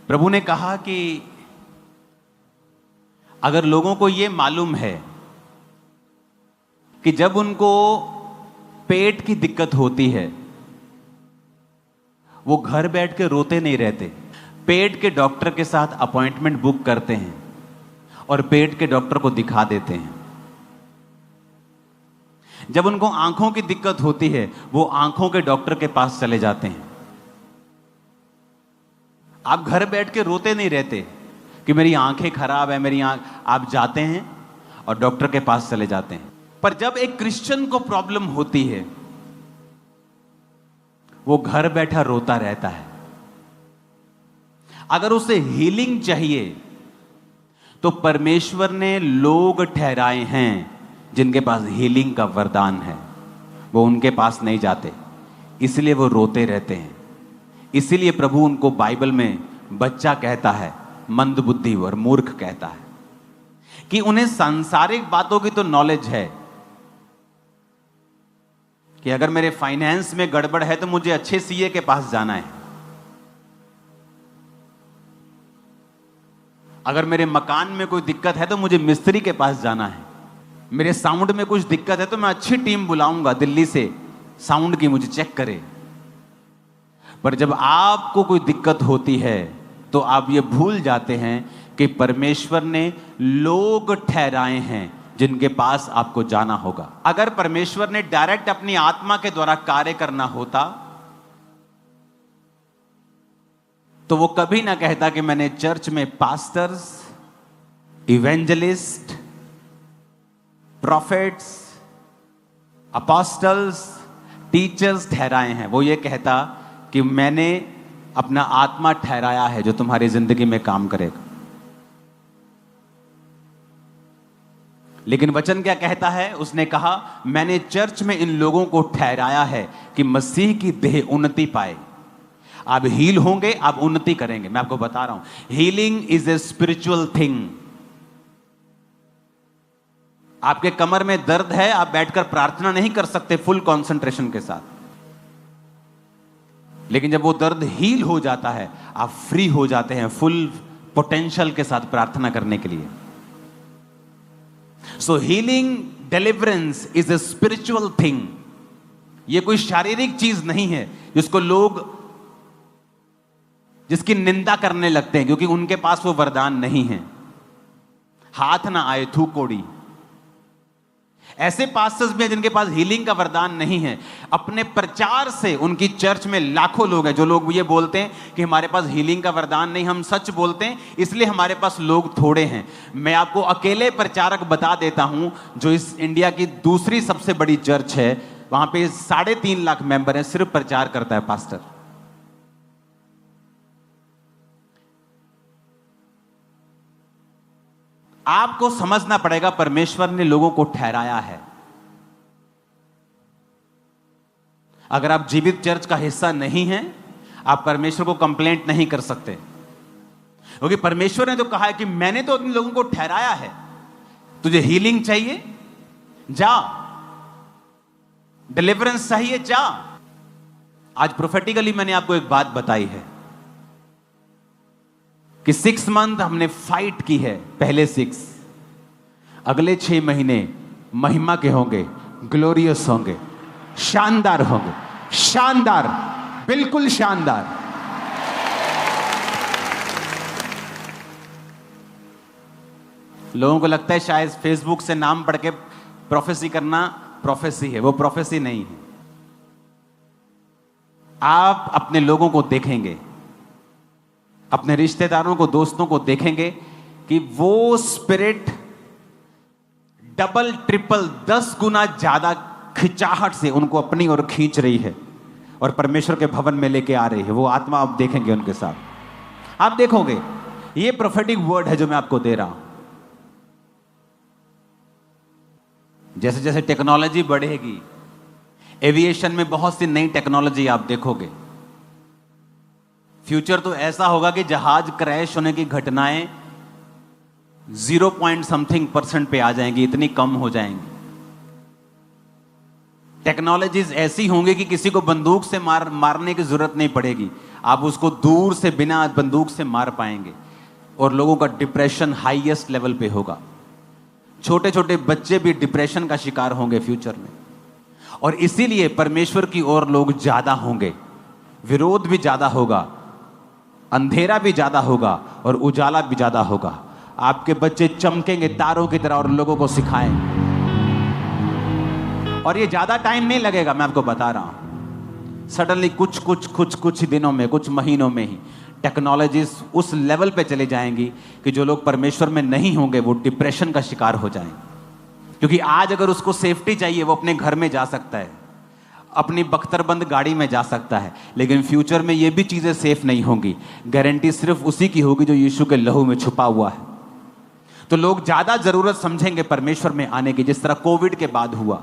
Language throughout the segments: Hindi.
प्रभु ने कहा कि अगर लोगों को यह मालूम है कि जब उनको पेट की दिक्कत होती है वो घर बैठ के रोते नहीं रहते, पेट के डॉक्टर के साथ अपॉइंटमेंट बुक करते हैं और पेट के डॉक्टर को दिखा देते हैं। जब उनको आंखों की दिक्कत होती है वो आंखों के डॉक्टर के पास चले जाते हैं। आप घर बैठ के रोते नहीं रहते कि मेरी आंखें खराब है, मेरी आंख, आप जाते हैं और डॉक्टर के पास चले जाते हैं। पर जब एक क्रिश्चियन को प्रॉब्लम होती है वो घर बैठा रोता रहता है। अगर उसे हीलिंग चाहिए तो परमेश्वर ने लोग ठहराए हैं जिनके पास हीलिंग का वरदान है, वो उनके पास नहीं जाते, इसलिए वो रोते रहते हैं। इसीलिए प्रभु उनको बाइबल में बच्चा कहता है, मंदबुद्धि और मूर्ख कहता है, कि उन्हें सांसारिक बातों की तो नॉलेज है कि अगर मेरे फाइनेंस में गड़बड़ है तो मुझे अच्छे सीए के पास जाना है, अगर मेरे मकान में कोई दिक्कत है तो मुझे मिस्त्री के पास जाना है, मेरे साउंड में कुछ दिक्कत है तो मैं अच्छी टीम बुलाऊंगा दिल्ली से साउंड की, मुझे चेक करे। पर जब आपको कोई दिक्कत होती है तो आप ये भूल जाते हैं कि परमेश्वर ने लोग ठहराए हैं जिनके पास आपको जाना होगा। अगर परमेश्वर ने डायरेक्ट अपनी आत्मा के द्वारा कार्य करना होता तो वो कभी ना कहता कि मैंने चर्च में pastors, evangelist, profits, apostles, teachers ठहराए हैं। वो ये कहता कि मैंने अपना आत्मा ठहराया है जो तुम्हारी जिंदगी में काम करेगा। लेकिन वचन क्या कहता है? उसने कहा मैंने चर्च में इन लोगों को ठहराया है कि मसीह की देह उन्नति पाए। आप हील होंगे, आप उन्नति करेंगे। मैं आपको बता रहा हूं, healing is a spiritual thing. आपके कमर में दर्द है, आप बैठकर प्रार्थना नहीं कर सकते फुल कंसंट्रेशन के साथ, लेकिन जब वो दर्द हील हो जाता है आप फ्री हो जाते हैं फुल पोटेंशियल के साथ प्रार्थना करने के लिए। सो healing, deliverance is a spiritual thing. ये कोई शारीरिक चीज नहीं है जिसको लोग, जिसकी निंदा करने लगते हैं क्योंकि उनके पास वो वरदान नहीं है। हाथ ना आए थू कोड़ी। ऐसे पास्टर्स भी हैं जिनके पास हीलिंग का वरदान नहीं है। अपने प्रचार से उनकी चर्च में लाखों लोग हैं जो लोग ये बोलते हैं कि हमारे पास हीलिंग का वरदान नहीं, हम सच बोलते हैं इसलिए हमारे पास लोग थोड़े हैं। मैं आपको अकेले प्रचारक बता देता हूं जो इस इंडिया की दूसरी सबसे बड़ी चर्च है, वहां पे 3.5 लाख मेंबर हैं, सिर्फ प्रचार करता है पास्टर। आपको समझना पड़ेगा परमेश्वर ने लोगों को ठहराया है। अगर आप जीवित चर्च का हिस्सा नहीं हैं, आप परमेश्वर को कंप्लेंट नहीं कर सकते, क्योंकि परमेश्वर ने तो कहा है कि मैंने तो उन लोगों को ठहराया है। तुझे हीलिंग चाहिए, जा। डिलीवरेंस चाहिए, जा। आज प्रोफेटिकली मैंने आपको एक बात बताई है कि 6 मंथ हमने फाइट की है, पहले 6, अगले 6 महीने महिमा के होंगे, ग्लोरियस होंगे, शानदार होंगे, शानदार, बिल्कुल शानदार। लोगों को लगता है शायद फेसबुक से नाम पढ़ के प्रोफेसी करना प्रोफेसी है, वो प्रोफेसी नहीं है। आप अपने लोगों को देखेंगे, अपने रिश्तेदारों को, दोस्तों को देखेंगे कि वो स्पिरिट डबल ट्रिपल 10 गुना ज्यादा खिंचाहट से उनको अपनी ओर खींच रही है और परमेश्वर के भवन में लेके आ रही है। वो आत्मा आप देखेंगे उनके साथ, आप देखोगे। ये प्रोफेटिक वर्ड है जो मैं आपको दे रहा हूं। जैसे जैसे टेक्नोलॉजी बढ़ेगी, एविएशन में बहुत सी नई टेक्नोलॉजी आप देखोगे। फ्यूचर तो ऐसा होगा कि जहाज क्रैश होने की घटनाएं 0.something% पे आ जाएंगी, इतनी कम हो जाएंगी। टेक्नोलॉजीज ऐसी होंगी कि किसी को बंदूक से मारने की जरूरत नहीं पड़ेगी। आप उसको दूर से बिना बंदूक से मार पाएंगे, और लोगों का डिप्रेशन हाईएस्ट लेवल पे होगा। छोटे छोटे बच्चे भी डिप्रेशन का शिकार होंगे फ्यूचर में, और इसीलिए परमेश्वर की ओर लोग ज्यादा होंगे, विरोध भी ज्यादा होगा, अंधेरा भी ज्यादा होगा और उजाला भी ज्यादा होगा। आपके बच्चे चमकेंगे तारों की तरह और लोगों को सिखाएंगे, और ये ज्यादा टाइम नहीं लगेगा, मैं आपको बता रहा हूं। सडनली कुछ दिनों में, कुछ महीनों में ही टेक्नोलॉजीज उस लेवल पे चले जाएंगी कि जो लोग परमेश्वर में नहीं होंगे वो डिप्रेशन का शिकार हो जाएंगे। क्योंकि आज अगर उसको सेफ्टी चाहिए, वो अपने घर में जा सकता है, अपनी बख्तरबंद गाड़ी में जा सकता है, लेकिन फ्यूचर में ये भी चीजें सेफ नहीं होंगी। गारंटी सिर्फ उसी की होगी जो यीशु के लहू में छुपा हुआ है। तो लोग ज्यादा जरूरत समझेंगे परमेश्वर में आने की, जिस तरह कोविड के बाद हुआ।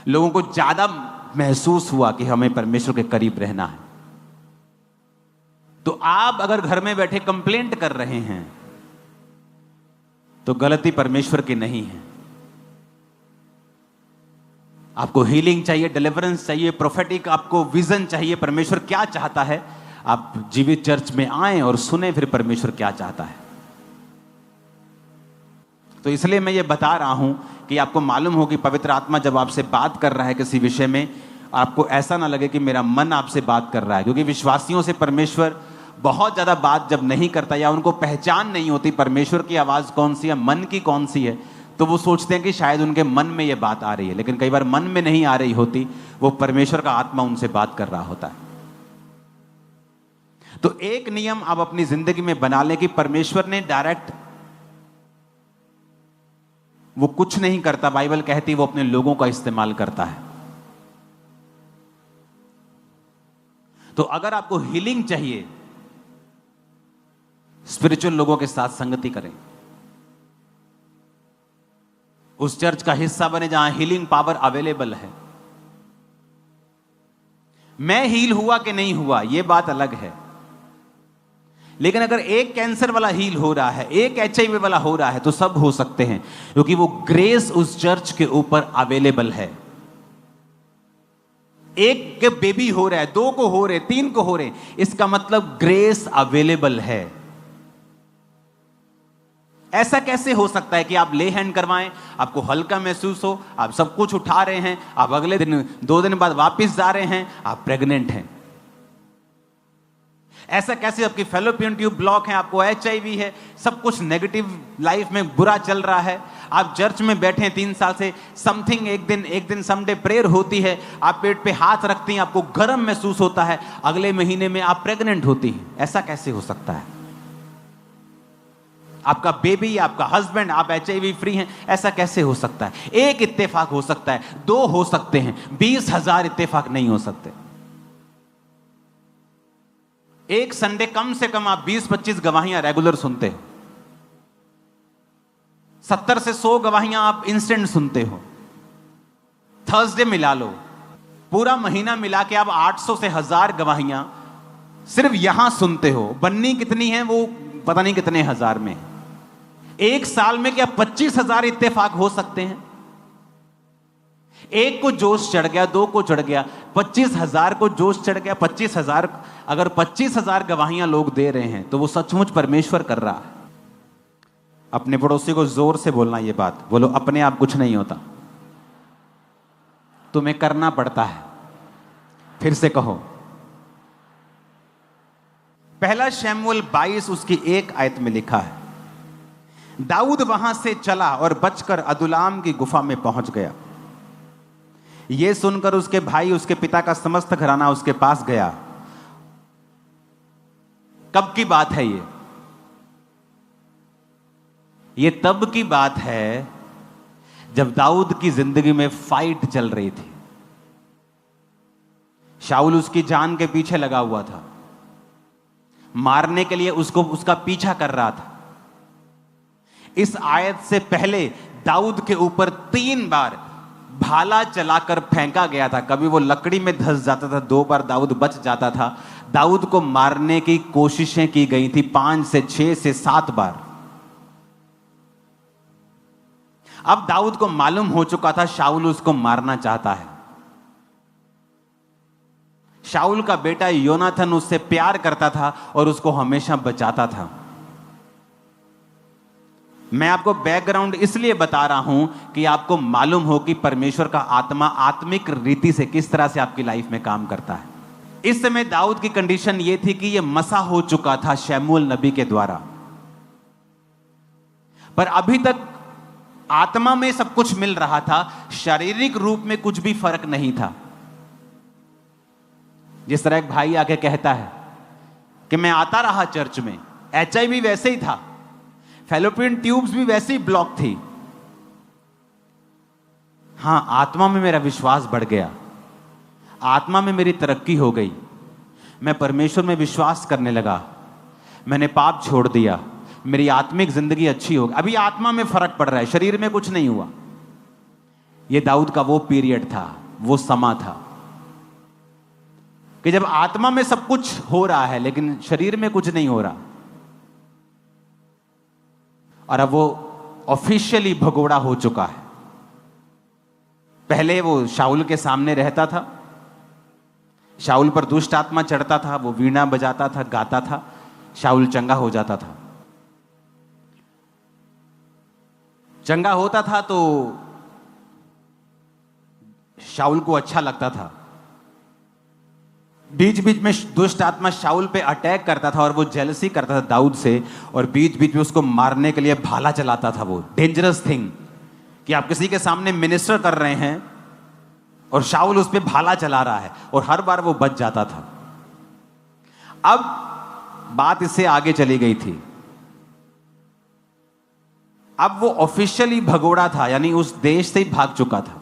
लोगों को ज्यादा महसूस हुआ कि हमें परमेश्वर के करीब रहना है। तो आप अगर घर में बैठे कंप्लेंट कर रहे हैं तो गलती परमेश्वर की नहीं है। आपको हीलिंग चाहिए, डिलीवरेंस चाहिए, प्रोफेटिक आपको विजन चाहिए, परमेश्वर क्या चाहता है, आप जीवित चर्च में आएं और सुने फिर परमेश्वर क्या चाहता है। तो इसलिए मैं ये बता रहा हूं कि आपको मालूम हो कि पवित्र आत्मा जब आपसे बात कर रहा है किसी विषय में, आपको ऐसा ना लगे कि मेरा मन आपसे बात कर रहा है। क्योंकि विश्वासियों से परमेश्वर बहुत ज्यादा बात जब नहीं करता, या उनको पहचान नहीं होती परमेश्वर की आवाज कौन सी है, मन की कौन सी है, तो वो सोचते हैं कि शायद उनके मन में ये बात आ रही है। लेकिन कई बार मन में नहीं आ रही होती, वो परमेश्वर का आत्मा उनसे बात कर रहा होता है। तो एक नियम आप अपनी जिंदगी में बना लें कि परमेश्वर ने डायरेक्ट वो कुछ नहीं करता। बाइबल कहती है वो अपने लोगों का इस्तेमाल करता है। तो अगर आपको हीलिंग चाहिए, स्पिरिचुअल लोगों के साथ संगति करें, उस चर्च का हिस्सा बने जहां हीलिंग पावर अवेलेबल है। मैं हील हुआ कि नहीं हुआ यह बात अलग है, लेकिन अगर एक कैंसर वाला हील हो रहा है, एक HIV वाला हो रहा है, तो सब हो सकते हैं, क्योंकि वो ग्रेस उस चर्च के ऊपर अवेलेबल है। एक के बेबी हो रहा है, 2 को हो रहे, 3 को हो रहे, इसका मतलब ग्रेस अवेलेबल है। ऐसा कैसे हो सकता है कि आप ले हैंड करवाएं, आपको हल्का महसूस हो, आप सब कुछ उठा रहे हैं, आप अगले दिन 2 दिन बाद वापस जा रहे हैं, आप प्रेग्नेंट हैं? ऐसा कैसे? आपकी फैलोपियन ट्यूब ब्लॉक है, आपको HIV है, सब कुछ नेगेटिव लाइफ में बुरा चल रहा है, आप चर्च में बैठे हैं 3 साल से, समथिंग एक दिन समडे प्रेयर होती है, आप पेट पे हाथ रखती हैं, आपको गर्म महसूस होता है, अगले महीने में आप प्रेग्नेंट होती हैं। ऐसा कैसे हो सकता है? आपका बेबी, आपका हस्बैंड, आप HIV फ्री हैं, ऐसा कैसे हो सकता है? एक इत्तेफाक हो सकता है, 2 हो सकते हैं, 20,000 इत्तेफाक नहीं हो सकते। एक संडे कम से कम आप 20-25 गवाहियां रेगुलर सुनते हो, 70 से 100 गवाहियां आप इंस्टेंट सुनते हो। थर्सडे मिला लो, पूरा महीना मिला के आप 800 से 1000 गवाहियां सिर्फ यहां सुनते हो। बन्नी कितनी है वो पता नहीं कितने हजार में। एक साल में क्या 25,000 इत्तेफाक हो सकते हैं? एक को जोश चढ़ गया, 2 को चढ़ गया, 25,000 को जोश चढ़ गया। 25,000, अगर 25,000 गवाहियां लोग दे रहे हैं तो वो सचमुच परमेश्वर कर रहा है। अपने पड़ोसी को जोर से बोलना ये बात, बोलो अपने आप कुछ नहीं होता, तुम्हें करना पड़ता है। फिर से कहो, पहला शमूएल 22 उसकी 1 आयत में लिखा है, दाऊद वहां से चला और बचकर अदुल्लाम की गुफा में पहुंच गया। यह सुनकर उसके भाई, उसके पिता का समस्त घराना उसके पास गया। कब की बात है ये? ये तब की बात है जब दाऊद की जिंदगी में फाइट चल रही थी। शाऊल उसकी जान के पीछे लगा हुआ था, मारने के लिए उसको उसका पीछा कर रहा था। इस आयत से पहले दाऊद के ऊपर 3 बार भाला चलाकर फेंका गया था। कभी वो लकड़ी में धंस जाता था, 2 बार दाऊद बच जाता था। दाऊद को मारने की कोशिशें की गई थी 5 से 6 से 7 बार। अब दाऊद को मालूम हो चुका था शाऊल उसको मारना चाहता है। शाऊल का बेटा योनाथन उससे प्यार करता था और उसको हमेशा बचाता था। मैं आपको बैकग्राउंड इसलिए बता रहा हूं कि आपको मालूम हो कि परमेश्वर का आत्मा आत्मिक रीति से किस तरह से आपकी लाइफ में काम करता है। इस समय दाऊद की कंडीशन यह थी कि यह मसा हो चुका था शमूएल नबी के द्वारा, पर अभी तक आत्मा में सब कुछ मिल रहा था, शारीरिक रूप में कुछ भी फर्क नहीं था। जिस तरह एक भाई आके कहता है कि मैं आता रहा चर्च में, HIV वैसे ही था, फैलोपियन ट्यूब्स भी वैसे ही ब्लॉक थी। हां, आत्मा में मेरा विश्वास बढ़ गया, आत्मा में मेरी तरक्की हो गई, मैं परमेश्वर में विश्वास करने लगा, मैंने पाप छोड़ दिया, मेरी आत्मिक जिंदगी अच्छी हो गई। अभी आत्मा में फर्क पड़ रहा है, शरीर में कुछ नहीं हुआ। यह दाऊद का वो पीरियड था, वो समा था कि जब आत्मा में सब कुछ हो रहा है लेकिन शरीर में कुछ नहीं हो रहा। और अब वो ऑफिशियली भगोड़ा हो चुका है। पहले वो शाऊल के सामने रहता था, शाऊल पर दुष्ट आत्मा चढ़ता था, वो वीणा बजाता था, गाता था, शाऊल चंगा हो जाता था। चंगा होता था तो शाऊल को अच्छा लगता था। बीच बीच में दुष्ट आत्मा शाऊल पे अटैक करता था और वो जेलसी करता था दाऊद से, और बीच बीच में उसको मारने के लिए भाला चलाता था। वो डेंजरस थिंग कि आप किसी के सामने मिनिस्टर कर रहे हैं और शाऊल उस पे भाला चला रहा है, और हर बार वो बच जाता था। अब बात इससे आगे चली गई थी। अब वो ऑफिशियली भगोड़ा था, यानी उस देश से ही भाग चुका था।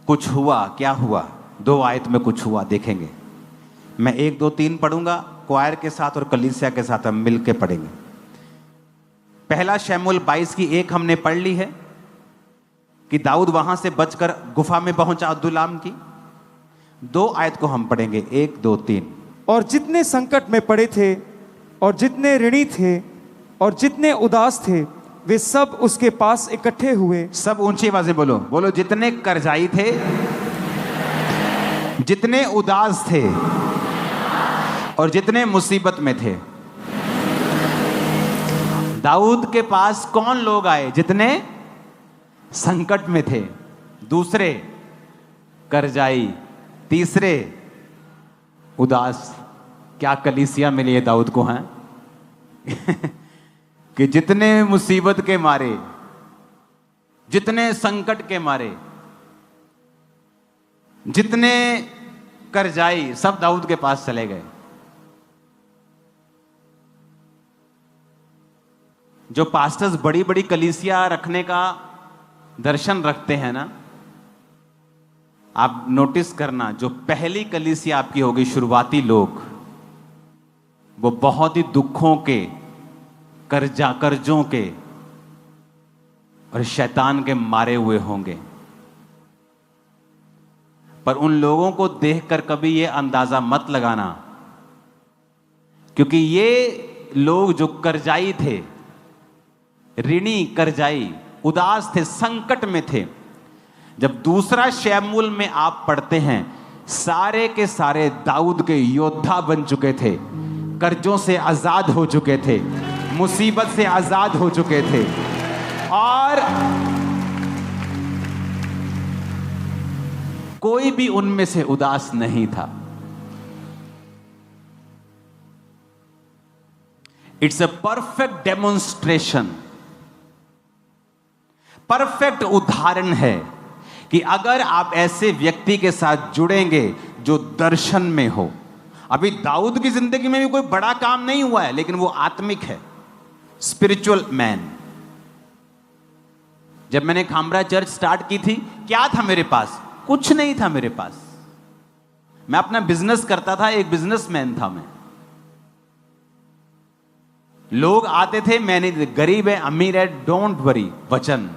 कुछ हुआ, क्या हुआ? 2 आयत में कुछ हुआ, देखेंगे। मैं 1, 2, 3 पढ़ूंगा, क्वायर के साथ और कलीसिया के साथ हम मिलकर पढ़ेंगे। पहला शमूएल 22 की 1 हमने पढ़ ली है कि दाऊद वहां से बचकर गुफा में पहुंचा अदुल्लाम की। 2 आयत को हम पढ़ेंगे, 1, 2, 3। और जितने संकट में पड़े थे और जितने ऋणी थे और जितने उदास थे, वे सब उसके पास इकट्ठे हुए। सब ऊंची आवाज़ें बोलो, बोलो। जितने कर्जाई थे, जितने उदास थे और जितने मुसीबत में थे, दाऊद के पास कौन लोग आए? जितने संकट में थे, दूसरे कर्जाई, तीसरे उदास। क्या कलीसिया मिली है दाऊद को, हैं? कि जितने मुसीबत के मारे, जितने संकट के मारे, जितने कर्जाई, सब दाऊद के पास चले गए। जो पास्टर्स बड़ी बड़ी कलीसिया रखने का दर्शन रखते हैं ना, आप नोटिस करना, जो पहली कलीसिया आपकी होगी, शुरुआती लोग, वो बहुत ही दुखों के, कर्जों के और शैतान के मारे हुए होंगे। पर उन लोगों को देखकर कभी ये अंदाजा मत लगाना, क्योंकि ये लोग जो कर्जाई थे, ऋणी कर्जाई, उदास थे, संकट में थे, जब दूसरा शमूएल में आप पढ़ते हैं, सारे के सारे दाऊद के योद्धा बन चुके थे, कर्जों से आजाद हो चुके थे, मुसीबत से आजाद हो चुके थे, और कोई भी उनमें से उदास नहीं था। It's a perfect demonstration, perfect उदाहरण है कि अगर आप ऐसे व्यक्ति के साथ जुड़ेंगे जो दर्शन में हो। अभी दाऊद की जिंदगी में भी कोई बड़ा काम नहीं हुआ है, लेकिन वो आत्मिक है, स्पिरिचुअल मैन। जब मैंने खामरा चर्च स्टार्ट की थी, क्या था मेरे पास? कुछ नहीं था मेरे पास। मैं अपना बिजनेस करता था, एक बिजनेसमैन था मैं। लोग आते थे, मैंने गरीब है, अमीर है, डोंट वरी, वचन।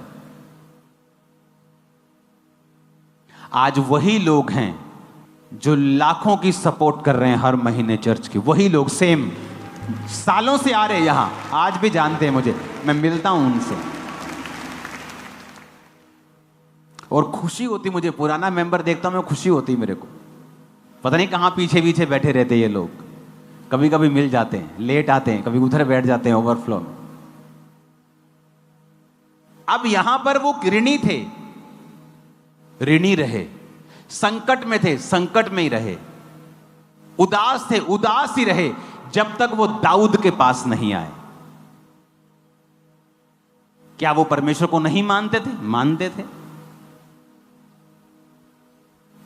आज वही लोग हैं जो लाखों की सपोर्ट कर रहे हैं हर महीने चर्च की। वही लोग सेम सालों से आ रहे हैं यहां, आज भी जानते हैं मुझे, मैं मिलता हूं उनसे। और खुशी होती मुझे, पुराना मेंबर देखता हूं मैं, खुशी होती मेरे को। पता नहीं कहां पीछे पीछे बैठे रहते ये लोग, कभी कभी मिल जाते हैं, लेट आते हैं, कभी उधर बैठ जाते हैं ओवरफ्लो में। अब यहां पर वो ऋणी थे, ऋणी रहे, संकट में थे, संकट में ही रहे, उदास थे, उदास ही रहे, जब तक वो दाऊद के पास नहीं आए। क्या वो परमेश्वर को नहीं मानते थे? मानते थे।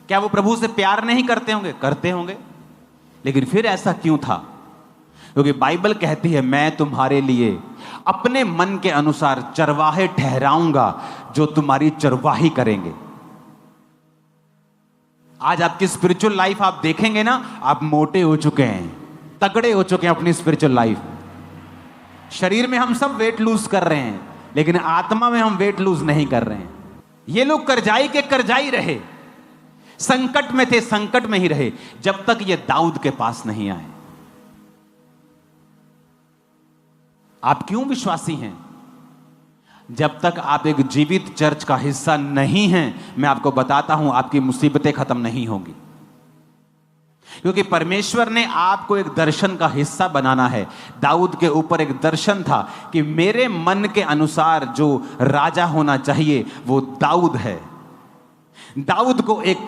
क्या वो प्रभु से प्यार नहीं करते होंगे? करते होंगे। लेकिन फिर ऐसा क्यों था? क्योंकि बाइबल कहती है, मैं तुम्हारे लिए अपने मन के अनुसार चरवाहे ठहराऊंगा जो तुम्हारी चरवाही करेंगे। आज आपकी स्पिरिचुअल लाइफ आप देखेंगे ना, आप मोटे हो चुके हैं, तगड़े हो चुके हैं अपनी स्पिरिचुअल लाइफ। शरीर में हम सब वेट लूज कर रहे हैं, लेकिन आत्मा में हम वेट लूज नहीं कर रहे हैं। ये लोग करजाई के करजाई रहे, संकट में थे, संकट में ही रहे, जब तक ये दाऊद के पास नहीं आए। आप क्यों विश्वासी हैं? जब तक आप एक जीवित चर्च का हिस्सा नहीं हैं, मैं आपको बताता हूं, आपकी मुसीबतें खत्म नहीं होंगी। क्योंकि परमेश्वर ने आपको एक दर्शन का हिस्सा बनाना है। दाऊद के ऊपर एक दर्शन था कि मेरे मन के अनुसार जो राजा होना चाहिए वो दाऊद है। दाऊद को एक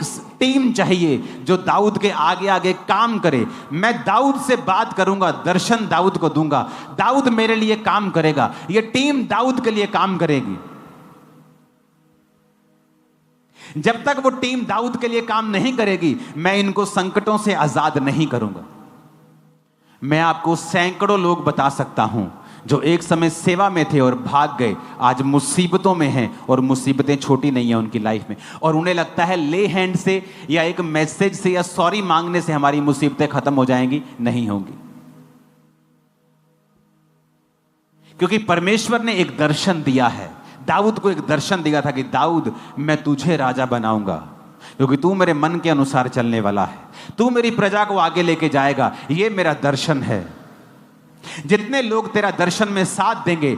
टीम चाहिए जो दाऊद के आगे आगे काम करे। मैं दाऊद से बात करूंगा, दर्शन दाऊद को दूंगा, दाऊद मेरे लिए काम करेगा, यह टीम दाऊद के लिए काम करेगी। जब तक वो टीम दाऊद के लिए काम नहीं करेगी, मैं इनको संकटों से आजाद नहीं करूंगा। मैं आपको सैकड़ों लोग बता सकता हूं जो एक समय सेवा में थे और भाग गए, आज मुसीबतों में हैं, और मुसीबतें छोटी नहीं है उनकी लाइफ में, और उन्हें लगता है ले हैंड से या एक मैसेज से या सॉरी मांगने से हमारी मुसीबतें खत्म हो जाएंगी। नहीं होंगी। क्योंकि परमेश्वर ने एक दर्शन दिया है, दाऊद को एक दर्शन दिया था कि दाऊद, मैं तुझे राजा बनाऊंगा क्योंकि तू मेरे मन के अनुसार चलने वाला है, तू मेरी प्रजा को आगे लेके जाएगा। ये मेरा दर्शन है। जितने लोग तेरा दर्शन में साथ देंगे,